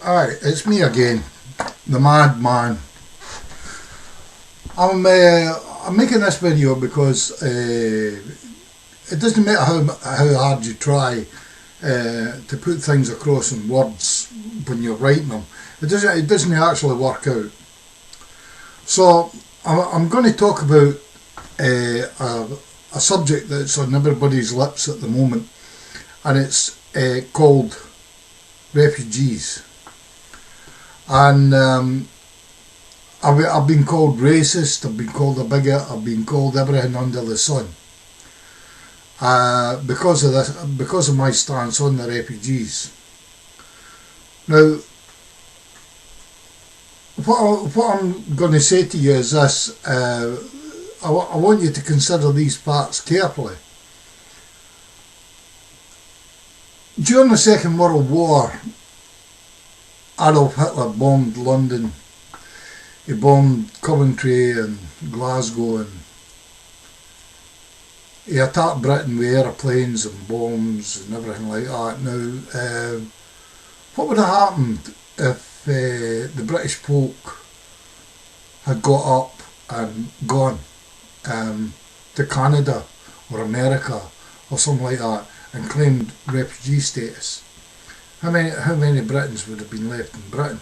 Alright, it's me again, the madman. I'm making this video because it doesn't matter how hard you try to put things across in words when you're writing them. It doesn't actually work out. So I'm going to talk about a subject that's on everybody's lips at the moment, and it's called refugees. And I've been called racist, I've been called a bigot, I've been called everything under the sun because of my stance on the refugees. Now, what I'm going to say to you is this: I want you to consider these facts carefully. During the Second World War, Adolf Hitler bombed London. He bombed Coventry and Glasgow, and he attacked Britain with aeroplanes and bombs and everything like that. Now, what would have happened if the British folk had got up and gone to Canada or America or something like that and claimed refugee status? How many Britons would have been left in Britain?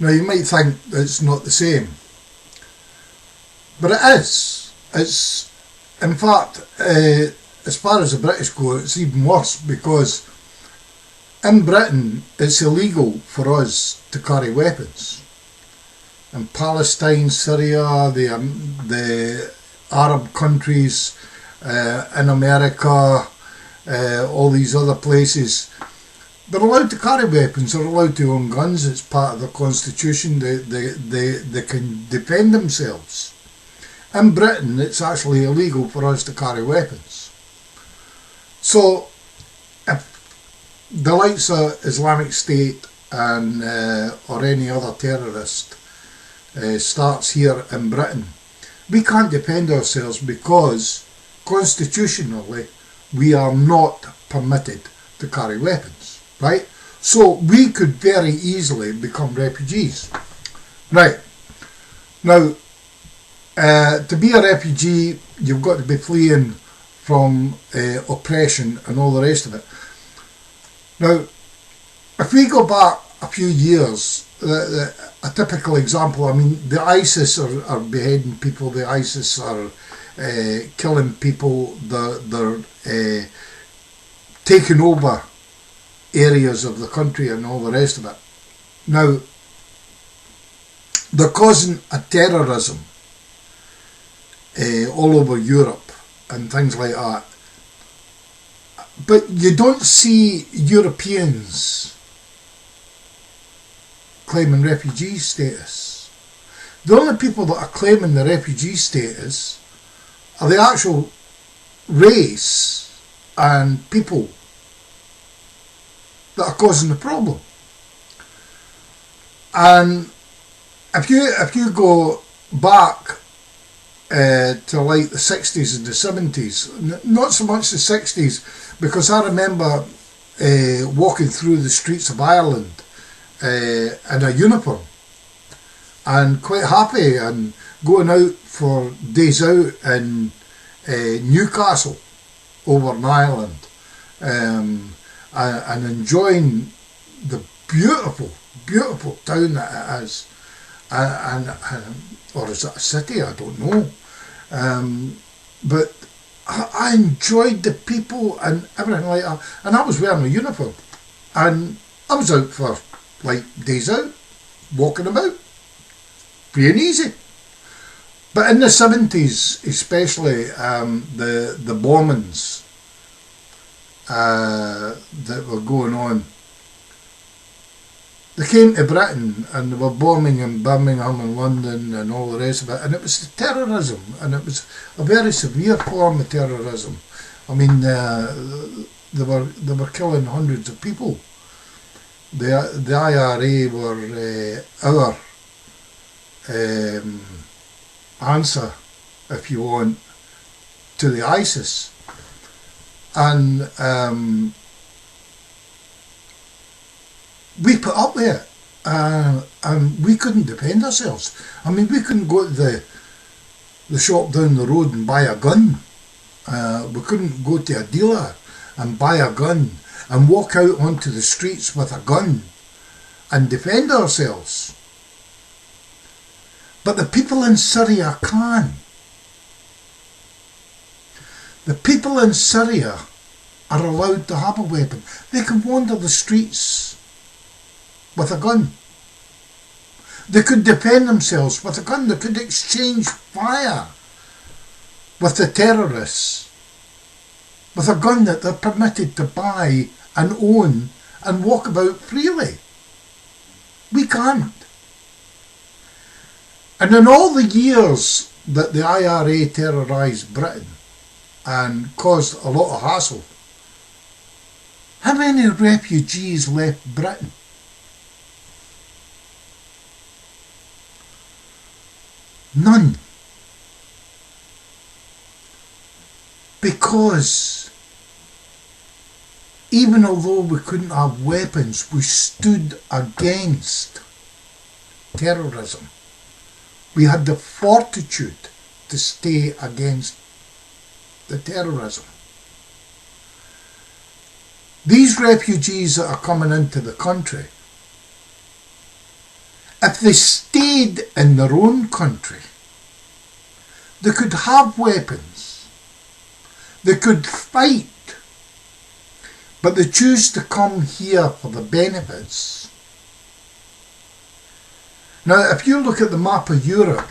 Now, you might think it's not the same, but it is. It's, in fact, as far as the British go, it's even worse, because in Britain it's illegal for us to carry weapons. In Palestine, Syria, the Arab countries, in America, all these other places, they're allowed to carry weapons, they're allowed to own guns. It's part of the constitution. They can defend themselves. In Britain, it's actually illegal for us to carry weapons. So if the likes of Islamic State and or any other terrorist starts here in Britain, we can't defend ourselves because constitutionally we are not permitted to carry weapons, right? So we could very easily become refugees. Right. Now, to be a refugee, you've got to be fleeing from oppression and all the rest of it. Now, if we go back a few years, a typical example, I mean, the ISIS are beheading people, the ISIS are killing people, they're taking over areas of the country and all the rest of it. Now, they're causing a terrorism all over Europe and things like that. But you don't see Europeans claiming refugee status. The only people that are claiming the refugee status are the actual race and people that are causing the problem. And if you go back to like the 60s and the 70s, not so much the 60s, because I remember walking through the streets of Ireland in a uniform and quite happy and going out for days out in Newcastle over in Ireland, and enjoying the beautiful town that it is, and or is it a city? I don't know, but I enjoyed the people and everything like that, and I was wearing a uniform, and I was out for like days out, walking about, being easy. But in the 70s, especially, the bombings that were going on, they came to Britain and they were bombing in Birmingham and London and all the rest of it, and it was the terrorism, and it was a very severe form of terrorism. I mean, they were killing hundreds of people. The IRA were our answer, if you want, to the ISIS. And we put up with it. And we couldn't defend ourselves. I mean, we couldn't go to the shop down the road and buy a gun. We couldn't go to a dealer and buy a gun and walk out onto the streets with a gun and defend ourselves. But the people in Syria can. The people in Syria are allowed to have a weapon. They can wander the streets with a gun. They could defend themselves with a gun. They could exchange fire with the terrorists with a gun that they're permitted to buy and own and walk about freely. We can't. And in all the years that the IRA terrorised Britain and caused a lot of hassle, how many refugees left Britain? None. Because even although we couldn't have weapons, we stood against terrorism. We had the fortitude to stay against the terrorism. These refugees that are coming into the country, if they stayed in their own country, they could have weapons, they could fight, but they choose to come here for the benefits. Now, if you look at the map of Europe,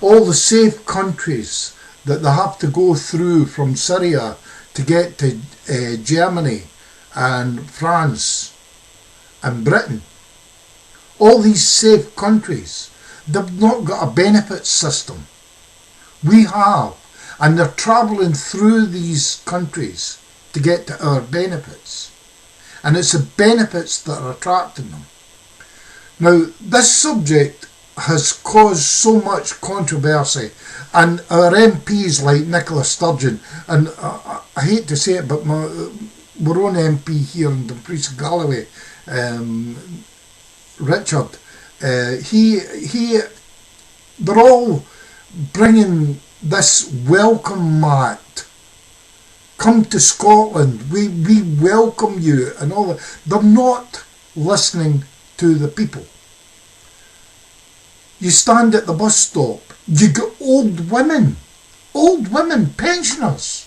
all the safe countries that they have to go through from Syria to get to Germany and France and Britain, all these safe countries, they've not got a benefit system. We have. And they're travelling through these countries to get to our benefits. And it's the benefits that are attracting them. Now, this subject has caused so much controversy, and our MPs like Nicola Sturgeon, and I hate to say it, but our own MP here in Dumfries and Galloway, Richard, they're all bringing this welcome mat. Come to Scotland, we welcome you, and all that. They're not listening to the people. You stand at the bus stop, you get old women, pensioners,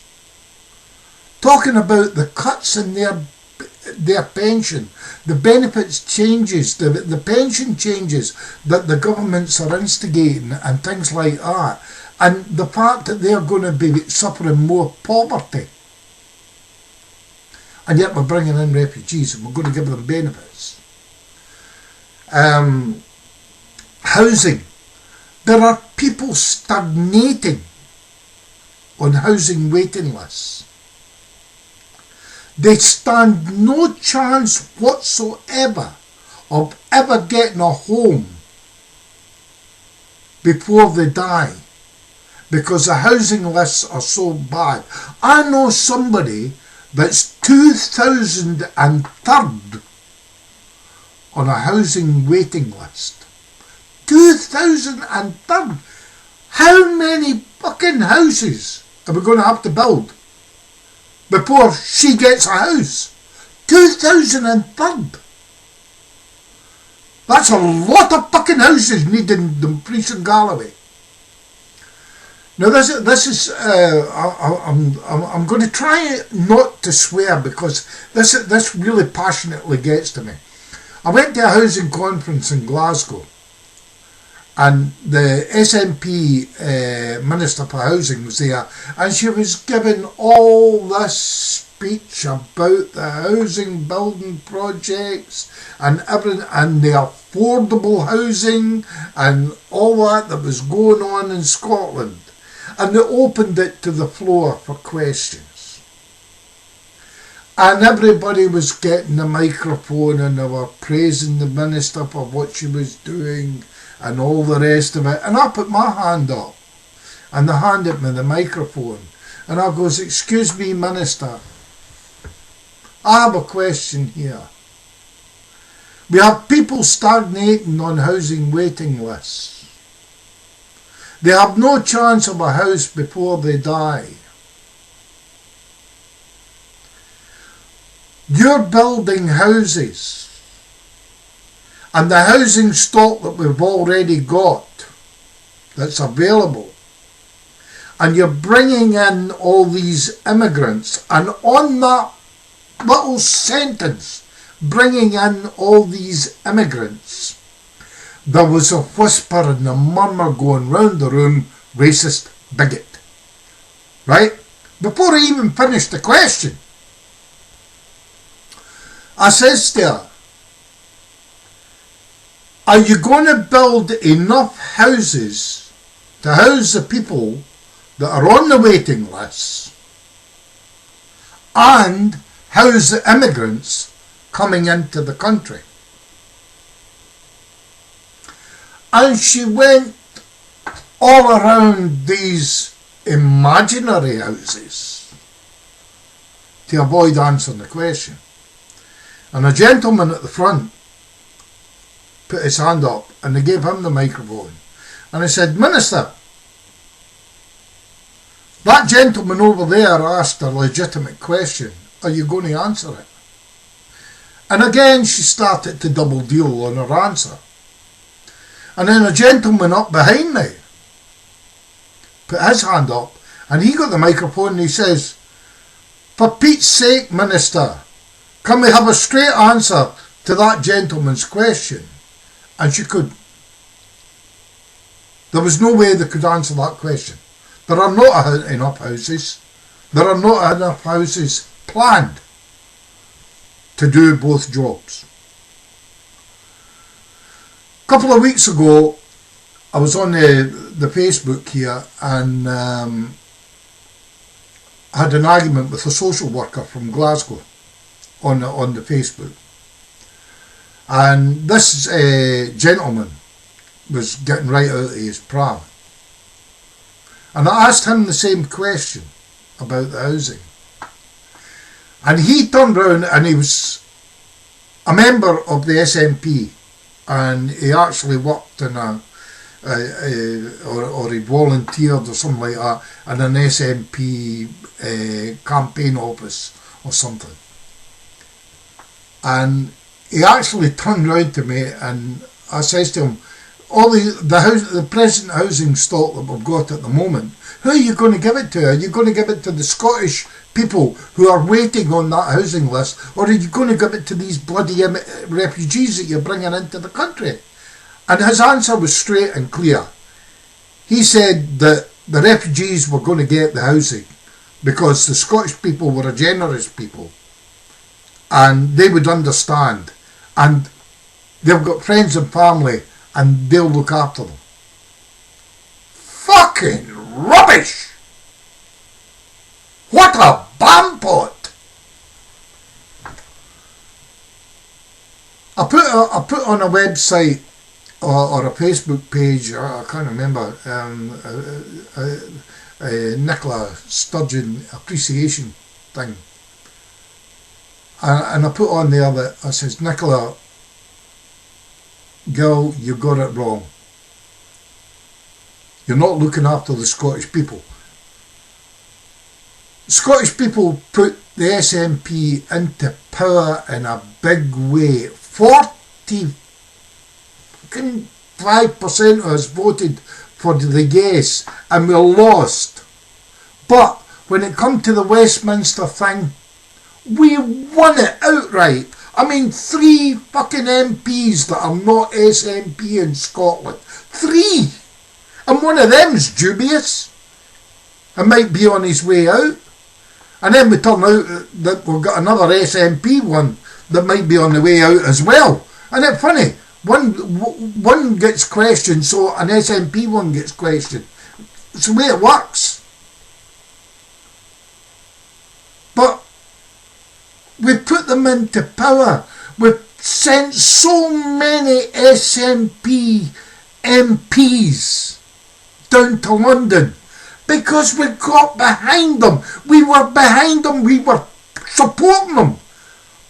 talking about the cuts in their pension, the benefits changes, the pension changes that the governments are instigating and things like that, and the fact that they're going to be suffering more poverty. And yet we're bringing in refugees and we're going to give them benefits. Housing. There are people stagnating on housing waiting lists. They stand no chance whatsoever of ever getting a home before they die, because the housing lists are so bad. I know somebody that's 2003rd on a housing waiting list. 2003rd. How many fucking houses are we going to have to build before she gets a house? 2003rd. That's a lot of fucking houses needed in Dumfries and Galloway. Now this is I'm going to try not to swear, because this really passionately gets to me. I went to a housing conference in Glasgow, and the SNP Minister for Housing was there, and she was giving all this speech about the housing building projects and everything, and the affordable housing and all that was going on in Scotland. And they opened it to the floor for questions. And everybody was getting the microphone and they were praising the minister for what she was doing and all the rest of it. And I put my hand up and they handed me the microphone. And I goes, "Excuse me, Minister, I have a question here. We have people stagnating on housing waiting lists. They have no chance of a house before they die. You're building houses, and the housing stock that we've already got that's available, and you're bringing in all these immigrants, and on that little sentence, bringing in all these immigrants, there was a whisper and a murmur going round the room, racist, bigot. Right? Before I even finished the question, I says to her, are you going to build enough houses to house the people that are on the waiting lists and house the immigrants coming into the country? And she went all around these imaginary houses to avoid answering the question. And a gentleman at the front put his hand up, and they gave him the microphone. And I said, Minister, that gentleman over there asked a legitimate question. Are you going to answer it? And again she started to double deal on her answer. And then a gentleman up behind me put his hand up, and he got the microphone, and he says, for Pete's sake, Minister, can we have a straight answer to that gentleman's question? And she could. There was no way they could answer that question. There are not enough houses. There are not enough houses planned to do both jobs. A couple of weeks ago, I was on the Facebook here, and had an argument with a social worker from Glasgow on the Facebook. And this gentleman was getting right out of his pram. And I asked him the same question about the housing. And he turned round, and he was a member of the SNP, and he actually worked in or he volunteered or something like that in an SNP campaign office or something. And he actually turned round to me, and I says to him, all the present housing stock that we've got at the moment, who are you going to give it to? Are you going to give it to the Scottish people who are waiting on that housing list, or are you going to give it to these bloody refugees that you're bringing into the country? And his answer was straight and clear. He said that the refugees were going to get the housing because the Scottish people were a generous people, and they would understand, and they've got friends and family, and they'll look after them. Fucking rubbish! What a bampot! I put on a website or a Facebook page, I can't remember, Nicola Sturgeon appreciation thing. And I put on there that I says, Nicola, girl, you got it wrong. You're not looking after the Scottish people. Scottish people put the SNP into power in a big way. 45% of us voted for the yes, and we lost. But when it come to the Westminster thing, we won it outright. I mean, 3 fucking MPs that are not SNP in Scotland. 3! And one of them's dubious and might be on his way out. And then we turn out that we've got another SNP one that might be on the way out as well. And it's funny, one gets questioned, so an SNP one gets questioned. It's the way it works. But we put them into power. We've sent so many SNP MPs down to London because we got behind them. We were behind them. We were supporting them.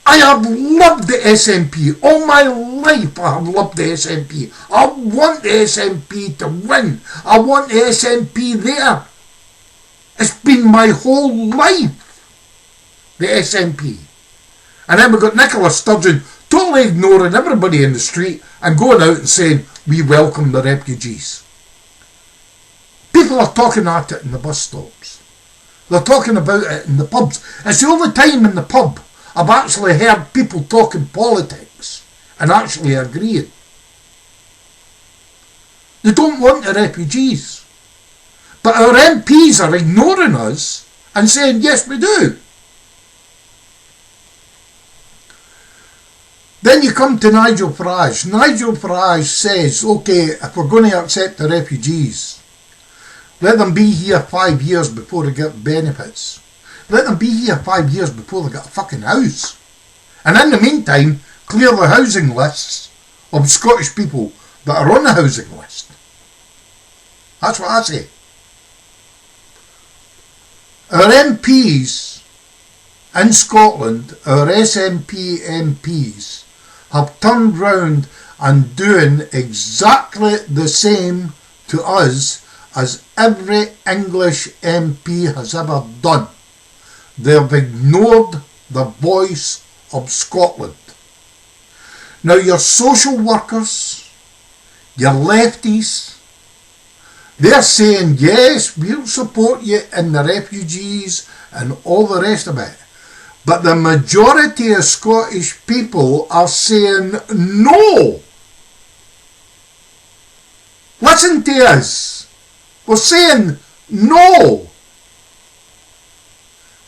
I have loved the SNP. All my life I have loved the SNP. I want the SNP to win. I want the SNP there. It's been my whole life, the SNP. And then we've got Nicola Sturgeon totally ignoring everybody in the street and going out and saying, we welcome the refugees. People are talking at it in the bus stops. They're talking about it in the pubs. It's the only time in the pub I've actually heard people talking politics and actually agreeing. They don't want the refugees. But our MPs are ignoring us and saying, yes, we do. Then you come to Nigel Farage. Nigel Farage says, okay, if we're going to accept the refugees, let them be here 5 years before they get benefits. Let them be here 5 years before they get a fucking house. And in the meantime, clear the housing lists of Scottish people that are on the housing list. That's what I say. Our MPs in Scotland, our SNP MPs, have turned round and doing exactly the same to us as every English MP has ever done. They've ignored the voice of Scotland. Now your social workers, your lefties, they're saying, yes, we'll support you in the refugees and all the rest of it. But the majority of Scottish people are saying no. Listen to us. We're saying no.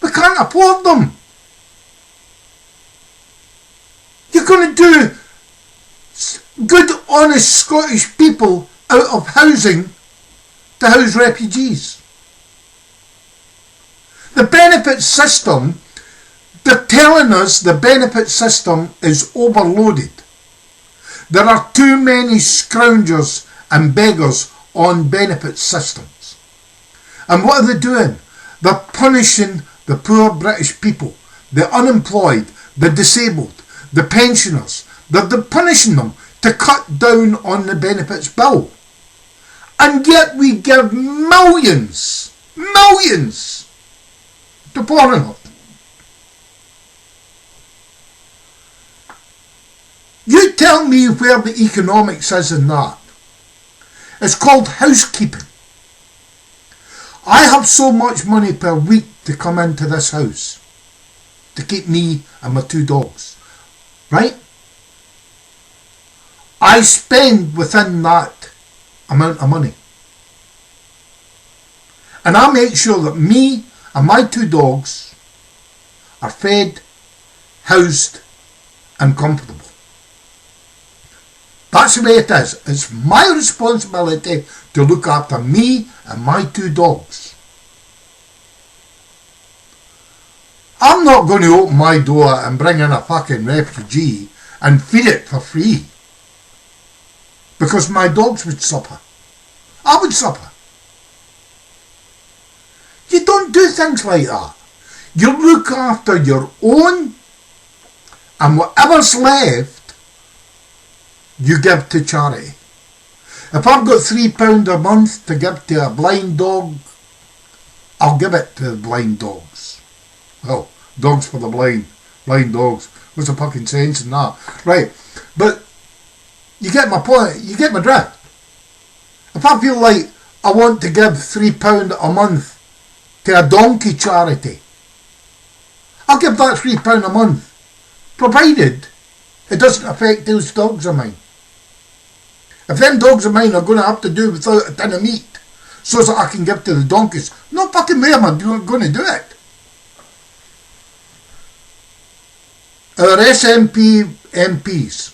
We can't afford them. You're going to do good, honest Scottish people out of housing to house refugees. The benefit system, they're telling us the benefit system is overloaded. There are too many scroungers and beggars on benefit systems. And what are they doing? They're punishing the poor British people, the unemployed, the disabled, the pensioners. They're punishing them to cut down on the benefits bill. And yet we give millions to foreigners. You tell me where the economics is in that. It's called housekeeping. I have so much money per week to come into this house to keep me and my 2 dogs. Right? I spend within that amount of money. And I make sure that me and my 2 dogs are fed, housed and comfortable. That's the way it is. It's my responsibility to look after me and my 2 dogs. I'm not going to open my door and bring in a fucking refugee and feed it for free. Because my dogs would suffer. I would suffer. You don't do things like that. You look after your own, and whatever's left, you give to charity. If I've got £3 a month to give to a blind dog, I'll give it to the blind dogs. Well, dogs for the blind dogs. What's the fucking sense in that? Right, but you get my point, you get my drift. If I feel like I want to give £3 a month to a donkey charity, I'll give that £3 a month, provided it doesn't affect those dogs of mine. If them dogs of mine are going to have to do without a tin of meat so that I can give to the donkeys, no fucking way am I going to do it. Our SNP MPs,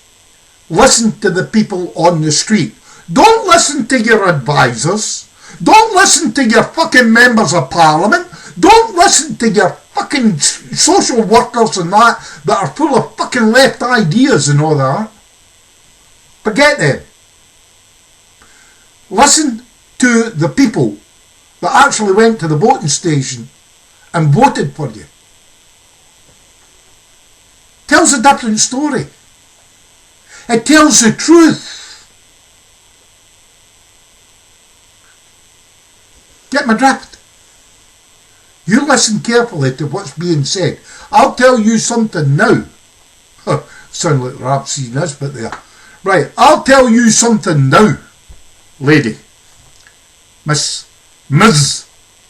listen to the people on the street. Don't listen to your advisors. Don't listen to your fucking members of parliament. Don't listen to your fucking social workers and that are full of fucking left ideas and all that. Forget them. Listen to the people that actually went to the voting station and voted for you. tells a different story. It tells the truth. Get my drift? You listen carefully to what's being said. I'll tell you something now. Sound like rap scene but there. Right, I'll tell you something now, lady. Ms.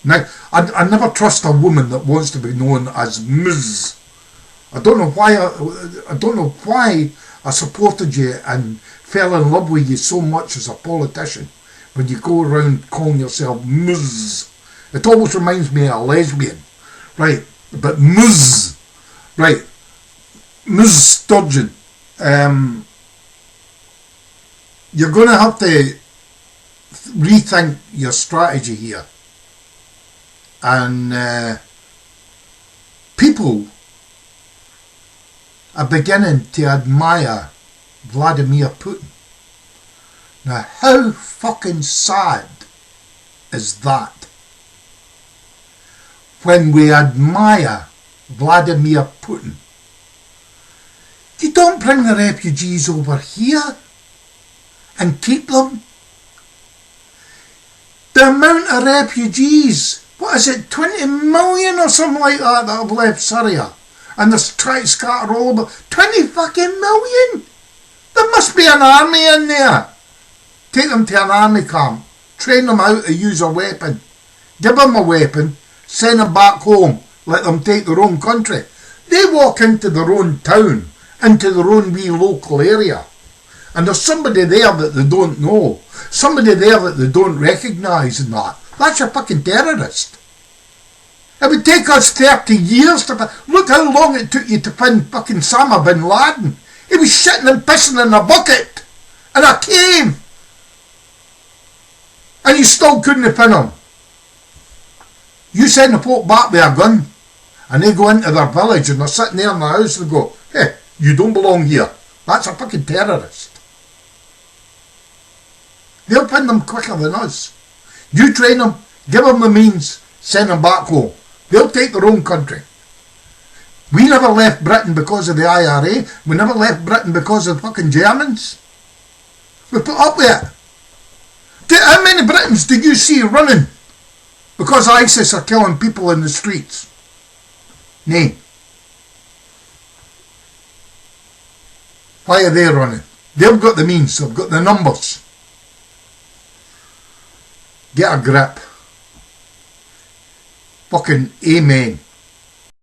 Now, I never trust a woman that wants to be known as Ms. I don't know why I supported you and fell in love with you so much as a politician when you go around calling yourself Ms. It always reminds me of a lesbian. Right, but Ms. Right, Ms. Sturgeon. You're going to have to rethink your strategy here. And people are beginning to admire Vladimir Putin. Now, how fucking sad is that? When we admire Vladimir Putin, you don't bring the refugees over here and keep them. The amount of refugees, what is it, 20 million or something like that have left Syria, and they're trying to scatter all over. 20 fucking million? There must be an army in there. Take them to an army camp, train them how to use a weapon, give them a weapon, send them back home, let them take their own country. They walk into their own town, into their own wee local area, and there's somebody there that they don't know, somebody there that they don't recognise and that. That's your fucking terrorist. It would take us 30 years to... Look how long it took you to find fucking Osama bin Laden. He was shitting and pissing in a bucket, in a cave, and you still couldn't pin him. You send the folk back with a gun, and they go into their village and they're sitting there in the house and they go, hey, you don't belong here. That's a fucking terrorist. They'll pin them quicker than us. You train them, give them the means, send them back home. They'll take their own country. We never left Britain because of the IRA. We never left Britain because of the fucking Germans. We put up with it. How many Britons do you see running because ISIS are killing people in the streets? Name. Why are they running? They've got the means, they've got the numbers. Get a grip. Fucking amen.